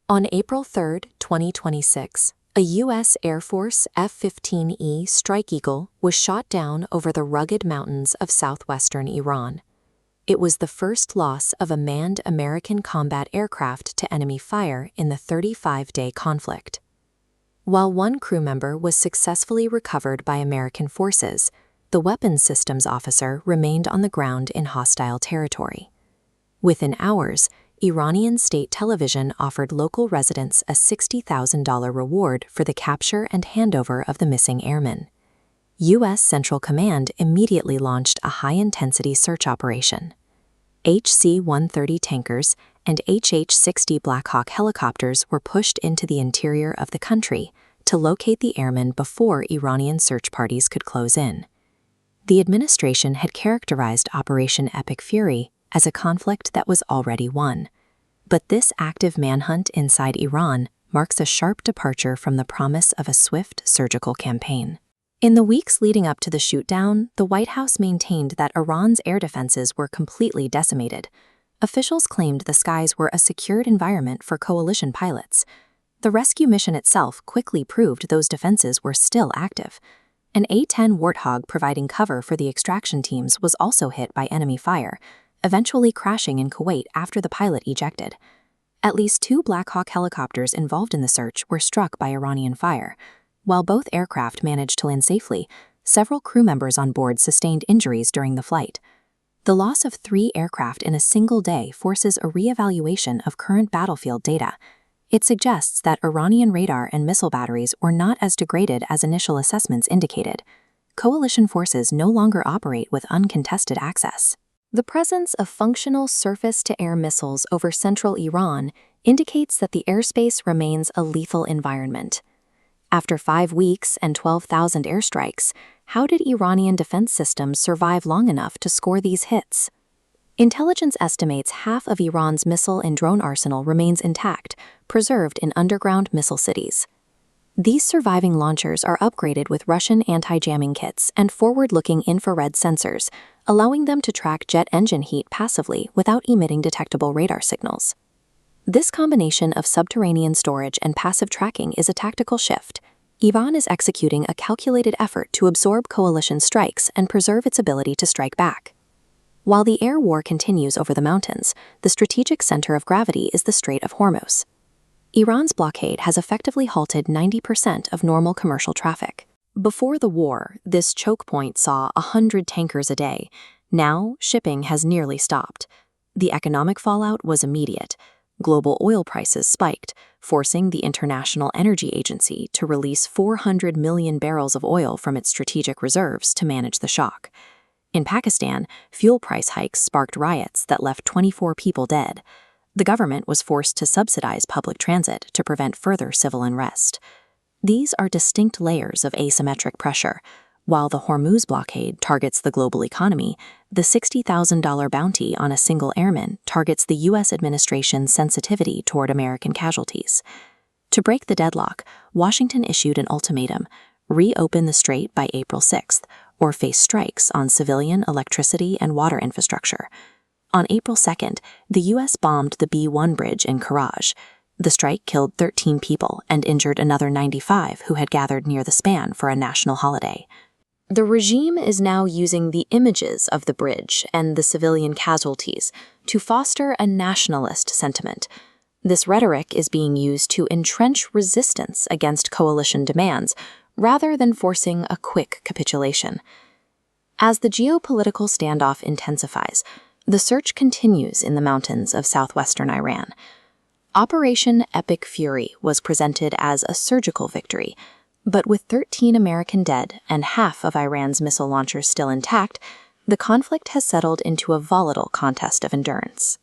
On April 3, 2026, a U.S. Air Force F-15E Strike Eagle was shot down over the rugged mountains of southwestern Iran. It was the first loss of a manned American combat aircraft to enemy fire in the 35-day conflict. While one crew member was successfully recovered by American forces, the weapons systems officer remained on the ground in hostile territory. Within hours, Iranian state television offered local residents a $60,000 reward for the capture and handover of the missing airmen. U.S. Central Command immediately launched a high-intensity search operation. HC-130 tankers and HH-60 Black Hawk helicopters were pushed into the interior of the country to locate the airmen before Iranian search parties could close in. The administration had characterized Operation Epic Fury as a conflict that was already won. But this active manhunt inside Iran marks a sharp departure from the promise of a swift surgical campaign. In the weeks leading up to the shootdown, the White House maintained that Iran's air defenses were completely decimated. Officials claimed the skies were a secured environment for coalition pilots. The rescue mission itself quickly proved those defenses were still active. An A-10 Warthog providing cover for the extraction teams was also hit by enemy fire, eventually crashing in Kuwait after the pilot ejected. At least 2 Black Hawk helicopters involved in the search were struck by Iranian fire. While both aircraft managed to land safely, several crew members on board sustained injuries during the flight. The loss of 3 aircraft in a single day forces a re-evaluation of current battlefield data. It suggests that Iranian radar and missile batteries were not as degraded as initial assessments indicated. Coalition forces no longer operate with uncontested access. The presence of functional surface-to-air missiles over central Iran indicates that the airspace remains a lethal environment. After 5 weeks and 12,000 airstrikes, how did Iranian defense systems survive long enough to score these hits? Intelligence estimates half of Iran's missile and drone arsenal remains intact, preserved in underground missile cities. These surviving launchers are upgraded with Russian anti-jamming kits and forward-looking infrared sensors, allowing them to track jet engine heat passively without emitting detectable radar signals. This combination of subterranean storage and passive tracking is a tactical shift. Iran is executing a calculated effort to absorb coalition strikes and preserve its ability to strike back. While the air war continues over the mountains, the strategic center of gravity is the Strait of Hormuz. Iran's blockade has effectively halted 90% of normal commercial traffic. Before the war, this choke point saw 100 tankers a day. Now, shipping has nearly stopped. The economic fallout was immediate. Global oil prices spiked, forcing the International Energy Agency to release 400 million barrels of oil from its strategic reserves to manage the shock. In Pakistan, fuel price hikes sparked riots that left 24 people dead. The government was forced to subsidize public transit to prevent further civil unrest. These are distinct layers of asymmetric pressure. While the Hormuz blockade targets the global economy, the $60,000 bounty on a single airman targets the U.S. administration's sensitivity toward American casualties. To break the deadlock, Washington issued an ultimatum: reopen the strait by April 6th, or face strikes on civilian electricity and water infrastructure. On April 2nd, the U.S. bombed the B-1 bridge in Karaj. The strike killed 13 people and injured another 95 who had gathered near the span for a national holiday. The regime is now using the images of the bridge and the civilian casualties to foster a nationalist sentiment. This rhetoric is being used to entrench resistance against coalition demands, rather than forcing a quick capitulation. As the geopolitical standoff intensifies, the search continues in the mountains of southwestern Iran. Operation Epic Fury was presented as a surgical victory, but with 13 American dead and half of Iran's missile launchers still intact, the conflict has settled into a volatile contest of endurance.